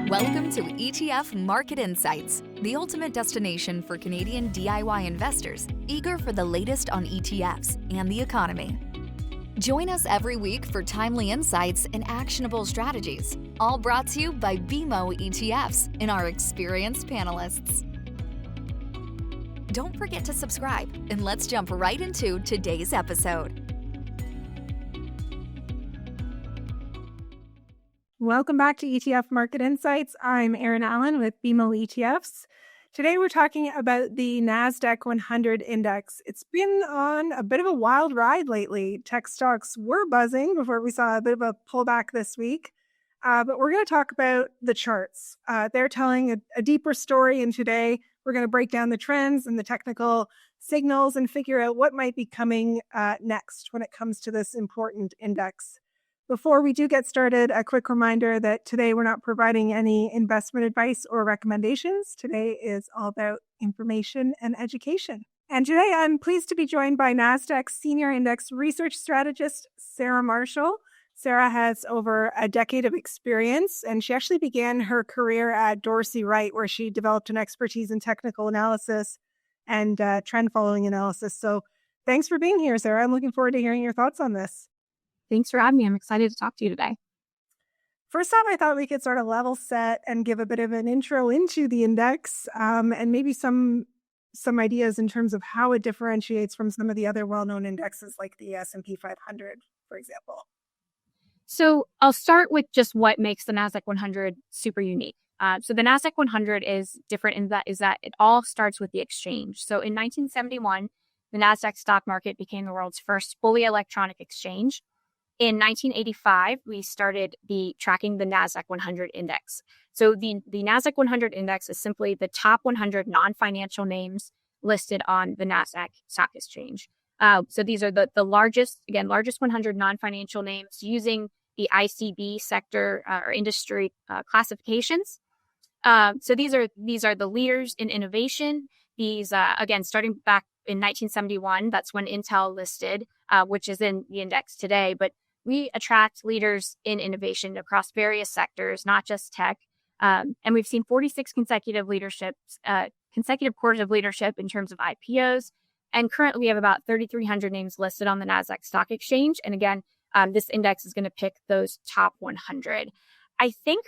Welcome to ETF Market Insights, the ultimate destination for Canadian DIY investors eager for the latest on ETFs and the economy. Join us every week for timely insights and actionable strategies, all brought to you by BMO ETFs and our experienced panelists. Don't forget to subscribe, and let's jump right into today's episode. Welcome back to ETF Market Insights. I'm Erin Allen with BMO ETFs. Today we're talking about the NASDAQ-100 index. It's been on a bit of a wild ride lately. Tech stocks were buzzing before we saw a bit of a pullback this week. But we're going to talk about the charts. They're telling a deeper story, and today we're going to break down the trends and the technical signals and figure out what might be coming next when it comes to this important index. Before we do get started, a quick reminder that today we're not providing any investment advice or recommendations. Today is all about information and education. And today I'm pleased to be joined by NASDAQ Senior Index Research Strategist, Sara Marshall. Sara has over a decade of experience, and she actually began her career at Dorsey Wright, where she developed an expertise in technical analysis and trend following analysis. So thanks for being here, Sara. I'm looking forward to hearing your thoughts on this. Thanks for having me. I'm excited to talk to you today. First off, I thought we could sort of level set and give a bit of an intro into the index and maybe some ideas in terms of how it differentiates from some of the other well-known indexes like the S&P 500, for example. So I'll start with just what makes the NASDAQ-100 super unique. So the NASDAQ-100 is different in that it all starts with the exchange. So in 1971, the NASDAQ stock market became the world's first fully electronic exchange. In 1985, we started tracking the NASDAQ-100 index. So the NASDAQ-100 index is simply the top 100 non-financial names listed on the NASDAQ stock exchange. So these are the largest 100 non-financial names using the ICB sector or industry classifications. So these are the leaders in innovation. These, again, starting back in 1971, that's when Intel listed, which is in the index today. But we attract leaders in innovation across various sectors, not just tech. And we've seen 46 consecutive quarters of leadership in terms of IPOs. And currently we have about 3,300 names listed on the NASDAQ stock exchange. And again, this index is going to pick those top 100. I think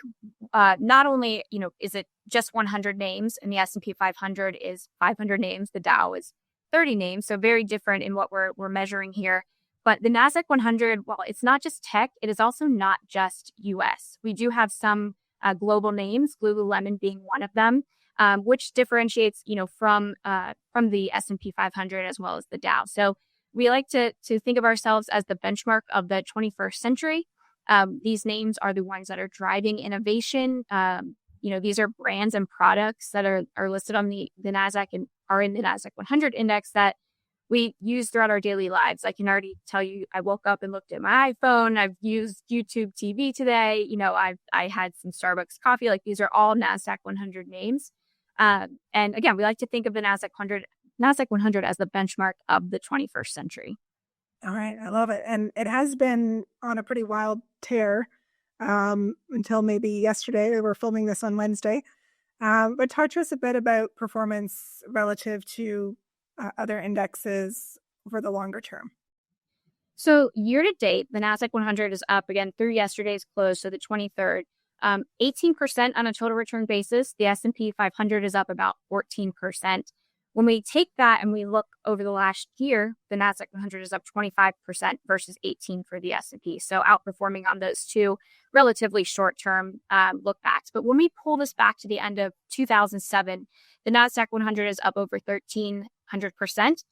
not only, is it just 100 names, and the S&P 500 is 500 names, the Dow is 30 names, so very different in what we're measuring here. But the NASDAQ-100, while it's not just tech, it is also not just U.S. We do have some global names, Lululemon being one of them, which differentiates, from the S&P 500 as well as the Dow. So we like to think of ourselves as the benchmark of the 21st century. These names are the ones that are driving innovation. These are brands and products that are listed on the NASDAQ and are in the NASDAQ-100 index that we use throughout our daily lives. I can already tell you, I woke up and looked at my iPhone. I've used YouTube TV today. I had some Starbucks coffee. Like, these are all NASDAQ-100 names. And again, we like to think of the NASDAQ-100 as the benchmark of the 21st century. All right. I love it. And it has been on a pretty wild tear until maybe yesterday. We were filming this on Wednesday. But talk to us a bit about performance relative to other indexes for the longer term. So year to date, the NASDAQ-100 is up again through yesterday's close, so the 23rd, 18% on a total return basis. The S&P 500 is up about 14%. When we take that and we look over the last year, the NASDAQ-100 is up 25% versus 18% for the S&P. So outperforming on those two relatively short-term look backs. But when we pull this back to the end of 2007, the NASDAQ-100 is up over 1,300%.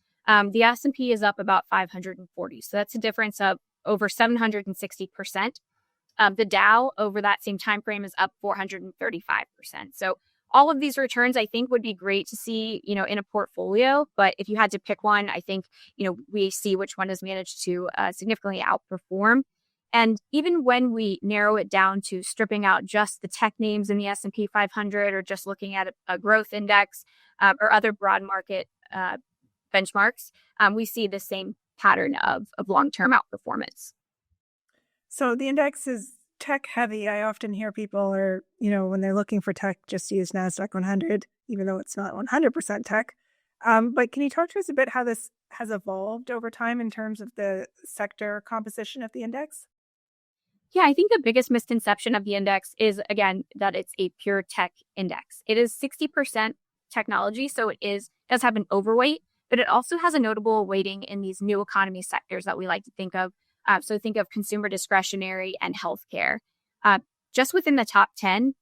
The S&P is up about 540. So that's a difference of over 760%. The Dow over that same time frame is up 435%. So all of these returns, I think, would be great to see, in a portfolio. But if you had to pick one, I think, we see which one has managed to significantly outperform. And even when we narrow it down to stripping out just the tech names in the S&P 500 or just looking at a growth index or other broad market benchmarks, we see the same pattern of long-term outperformance. So the index is tech heavy. I often hear people are, when they're looking for tech, just use NASDAQ 100, even though it's not 100% tech. But can you talk to us a bit how this has evolved over time in terms of the sector composition of the index? Yeah, I think the biggest misconception of the index is, again, that it's a pure tech index. It is 60% technology, so does have an overweight, but it also has a notable weighting in these new economy sectors that we like to think of. So think of consumer discretionary and healthcare. Just within the top 10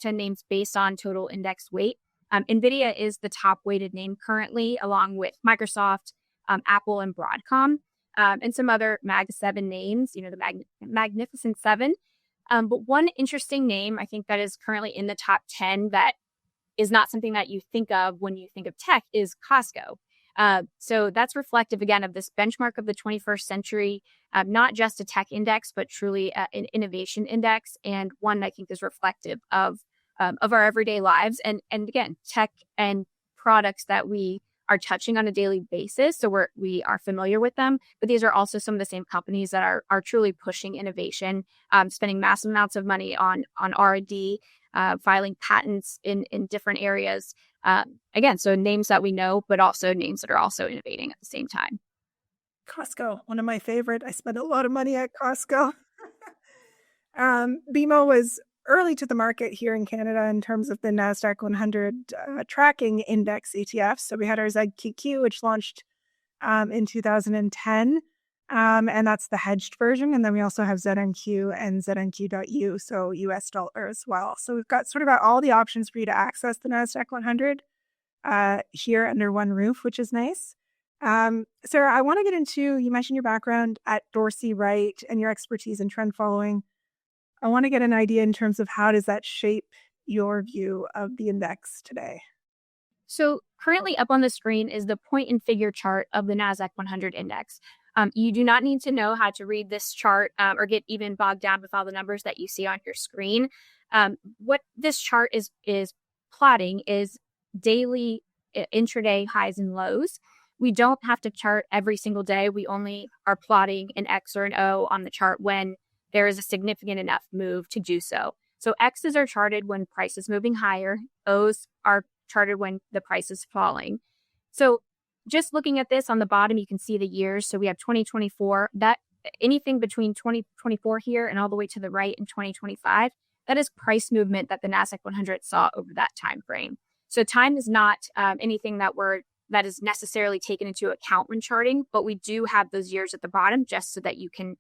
names based on total index weight, NVIDIA is the top weighted name currently, along with Microsoft, Apple, and Broadcom. And some other Mag 7 names, the Magnificent Seven. But one interesting name, I think, that is currently in the top 10 that is not something that you think of when you think of tech is Costco. So that's reflective, again, of this benchmark of the 21st century, not just a tech index, but truly an innovation index, and one I think is reflective of our everyday lives. And again, tech and products that we are touching on a daily basis. So we are familiar with them, but these are also some of the same companies that are truly pushing innovation, spending massive amounts of money on R&D, filing patents in different areas. Again, so names that we know, but also names that are also innovating at the same time. Costco, one of my favorite. I spend a lot of money at Costco. BMO was early to the market here in Canada in terms of the NASDAQ 100 tracking index ETFs. So we had our ZQQ, which launched in 2010, and that's the hedged version. And then we also have ZNQ and ZNQ.U, so US dollar as well. So we've got all the options for you to access the NASDAQ 100 here under one roof, which is nice. Sara, I want to get into, you mentioned your background at Dorsey Wright and your expertise in trend following. I want to get an idea in terms of how does that shape your view of the index today? So currently up on the screen is the point and figure chart of the NASDAQ 100 index. You do not need to know how to read this chart or get even bogged down with all the numbers that you see on your screen. What this chart is plotting is daily intraday highs and lows. We don't have to chart every single day. We only are plotting an X or an O on the chart when there is a significant enough move to do so. So X's are charted when price is moving higher. O's are charted when the price is falling. So just looking at this on the bottom, you can see the years. So we have 2024, that anything between 2024 here and all the way to the right in 2025, that is price movement that the NASDAQ 100 saw over that time frame. So time is not anything that is necessarily taken into account when charting, but we do have those years at the bottom just so that you can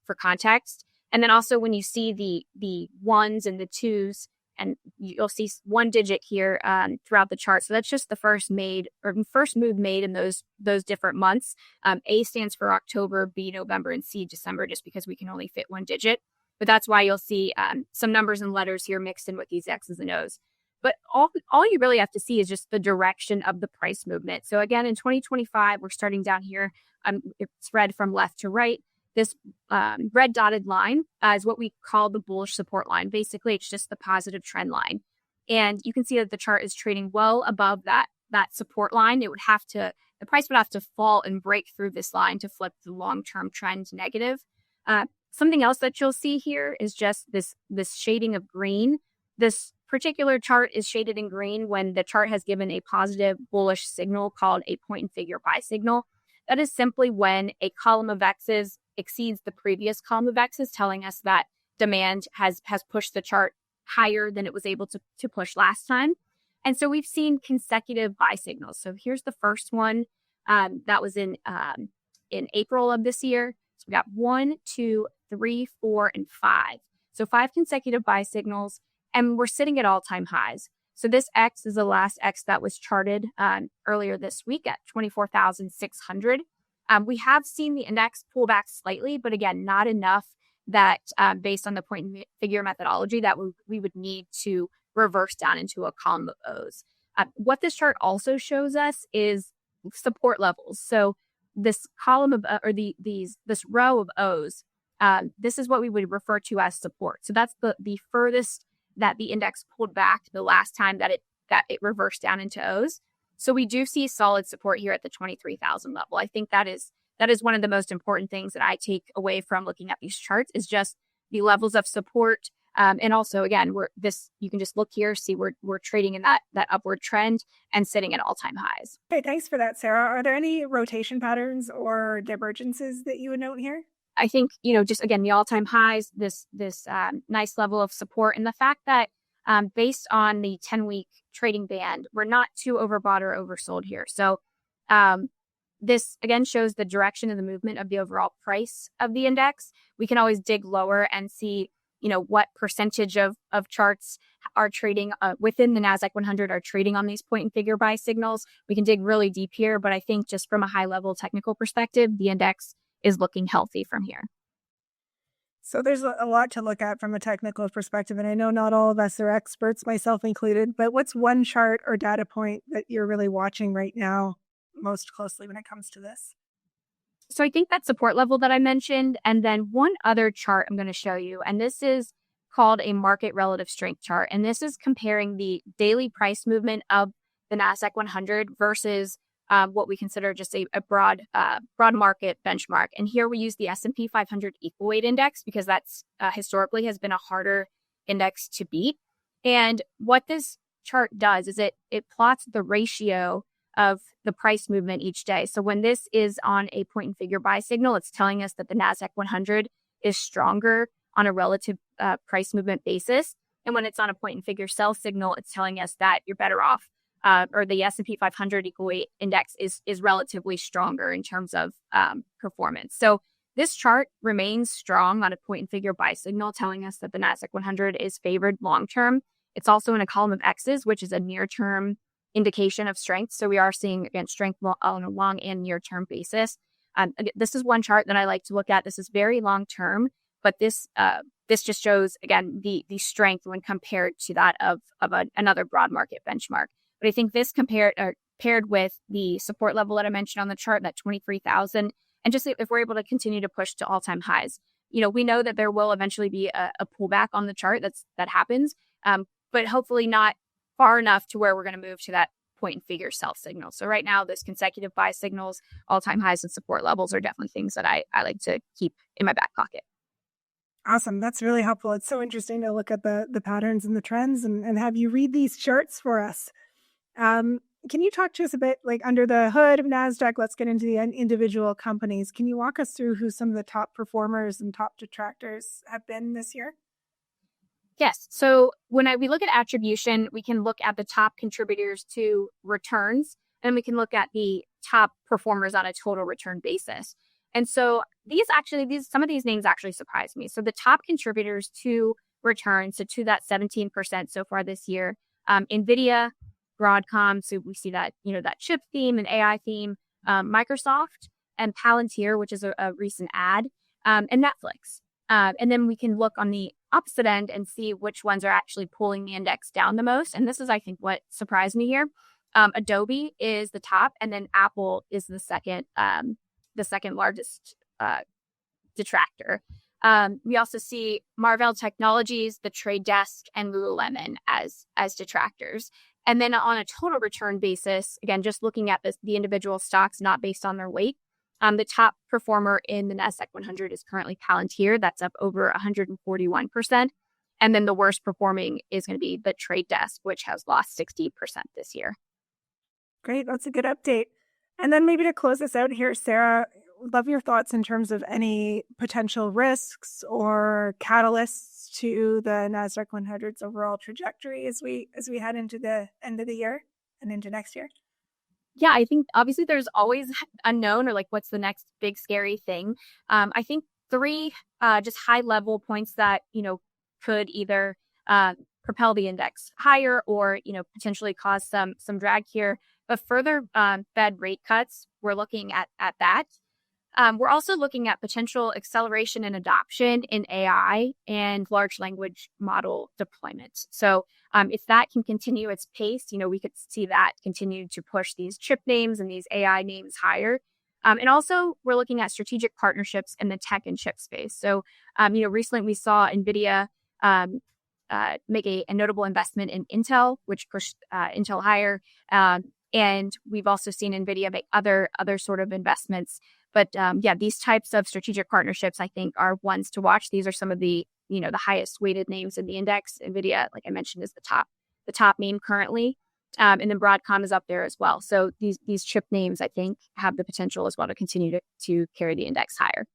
for context. And then also when you see the ones and the twos, and you'll see one digit here throughout the chart. So that's just the first move made in those different months. A stands for October, B November, and C December, just because we can only fit one digit. But that's why you'll see some numbers and letters here mixed in with these X's and O's. But all you really have to see is just the direction of the price movement. So again, in 2025, we're starting down here. It's read from left to right. This red dotted line is what we call the bullish support line. Basically, it's just the positive trend line. And you can see that the chart is trading well above that support line. The price would have to fall and break through this line to flip the long-term trend negative. Something else that you'll see here is just this shading of green. This particular chart is shaded in green when the chart has given a positive bullish signal called a point and figure buy signal. That is simply when a column of X's exceeds the previous column of X's, telling us that demand has pushed the chart higher than it was able to push last time. And so we've seen consecutive buy signals. So here's the first one that was in April of this year. So we got 1, 2, 3, 4, and 5. So 5 consecutive buy signals, and we're sitting at all-time highs. So this X is the last X that was charted earlier this week at 24,600. We have seen the index pull back slightly, but again, not enough that based on the point and figure methodology that we would need to reverse down into a column of O's. What this chart also shows us is support levels. So this column of this row of O's, this is what we would refer to as support. So that's the furthest that the index pulled back the last time that it reversed down into O's. So we do see solid support here at the 23,000 level. I think that is one of the most important things that I take away from looking at these charts is just the levels of support. And also, again, you can just look here, see we're trading in that upward trend and sitting at all-time highs. Okay, thanks for that, Sarah. Are there any rotation patterns or divergences that you would note here? I think, just again, the all-time highs, this nice level of support, and the fact that based on the 10-week trading band, we're not too overbought or oversold here. So this, again, shows the direction of the movement of the overall price of the index. We can always dig lower and see what percentage of charts are trading within the NASDAQ-100 are trading on these point and figure buy signals. We can dig really deep here, but I think just from a high level technical perspective, the index is looking healthy from here. So there's a lot to look at from a technical perspective, and I know not all of us are experts, myself included, but what's one chart or data point that you're really watching right now most closely when it comes to this? So I think that support level that I mentioned, and then one other chart I'm going to show you, and this is called a market relative strength chart. And this is comparing the daily price movement of the NASDAQ-100 versus what we consider just a broad market benchmark. And here we use the S&P 500 equal weight index because that's historically has been a harder index to beat. And what this chart does is it plots the ratio of the price movement each day. So when this is on a point and figure buy signal, it's telling us that the NASDAQ-100 is stronger on a relative price movement basis. And when it's on a point and figure sell signal, it's telling us that you're better off, or the S&P 500 equal weight index is relatively stronger in terms of performance. So this chart remains strong on a point and figure buy signal, telling us that the NASDAQ-100 is favored long term. It's also in a column of X's, which is a near term indication of strength. So we are seeing, again, strength on a long and near term basis. This is one chart that I like to look at. This is very long term, but this just shows, again, the strength when compared to that of another broad market benchmark. But I think this paired with the support level that I mentioned on the chart, that 23,000, and just if we're able to continue to push to all-time highs, we know that there will eventually be a pullback on the chart that happens, but hopefully not far enough to where we're going to move to that point and figure sell signal. So right now, this consecutive buy signals, all-time highs and support levels are definitely things that I like to keep in my back pocket. Awesome. That's really helpful. It's so interesting to look at the patterns and the trends and have you read these charts for us. Can you talk to us a bit, like under the hood of NASDAQ, let's get into the individual companies. Can you walk us through who some of the top performers and top detractors have been this year? Yes. So when we look at attribution, we can look at the top contributors to returns, and we can look at the top performers on a total return basis. And so some of these names actually surprised me. So the top contributors to returns, so to that 17% so far this year, NVIDIA, Broadcom, so we see that, that chip theme and AI theme, Microsoft and Palantir, which is a recent ad, and Netflix. And then we can look on the opposite end and see which ones are actually pulling the index down the most. And this is, I think, what surprised me here. Adobe is the top, and then Apple is the second largest detractor. We also see Marvell Technologies, the Trade Desk, and Lululemon as detractors. And then on a total return basis, again, just looking at the individual stocks, not based on their weight, the top performer in the NASDAQ-100 is currently Palantir. That's up over 141%. And then the worst performing is going to be the Trade Desk, which has lost 60% this year. Great. That's a good update. And then maybe to close this out here, Sarah, would love your thoughts in terms of any potential risks or catalysts to the NASDAQ-100's overall trajectory as we head into the end of the year and into next year. Yeah, I think obviously there's always unknown or like what's the next big scary thing. I think three just high level points that, could either propel the index higher or, potentially cause some drag here. But further Fed rate cuts, we're looking at that. We're also looking at potential acceleration and adoption in AI and large language model deployment. So if that can continue its pace, we could see that continue to push these chip names and these AI names higher. And also we're looking at strategic partnerships in the tech and chip space. So, recently we saw NVIDIA make a notable investment in Intel, which pushed Intel higher. And we've also seen NVIDIA make other sort of investments. But these types of strategic partnerships, I think, are ones to watch. These are some of the the highest weighted names in the index. NVIDIA, like I mentioned, is the top name currently. And then Broadcom is up there as well. So these chip names, I think, have the potential as well to continue to carry the index higher.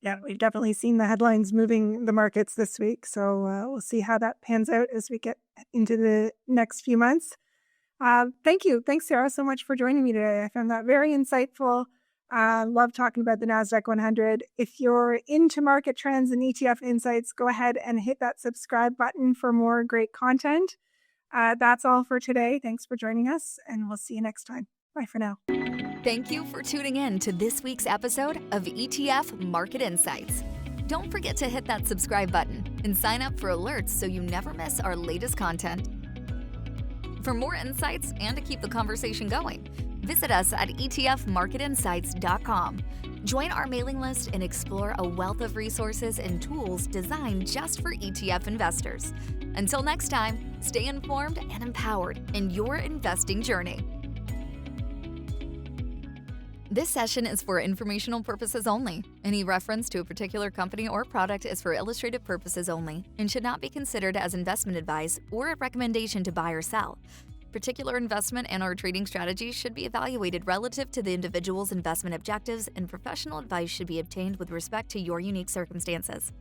Yeah, we've definitely seen the headlines moving the markets this week. So we'll see how that pans out as we get into the next few months. Thank you. Thanks, Sara, so much for joining me today. I found that very insightful. Love talking about the NASDAQ-100. If you're into market trends and ETF insights, go ahead and hit that subscribe button for more great content. That's all for today. Thanks for joining us, and we'll see you next time. Bye for now. Thank you for tuning in to this week's episode of ETF Market Insights. Don't forget to hit that subscribe button and sign up for alerts so you never miss our latest content. For more insights and to keep the conversation going, visit us at etfmarketinsights.com. Join our mailing list and explore a wealth of resources and tools designed just for ETF investors. Until next time, stay informed and empowered in your investing journey. This session is for informational purposes only. Any reference to a particular company or product is for illustrative purposes only and should not be considered as investment advice or a recommendation to buy or sell. Particular investment and/or trading strategies should be evaluated relative to the individual's investment objectives, and professional advice should be obtained with respect to your unique circumstances.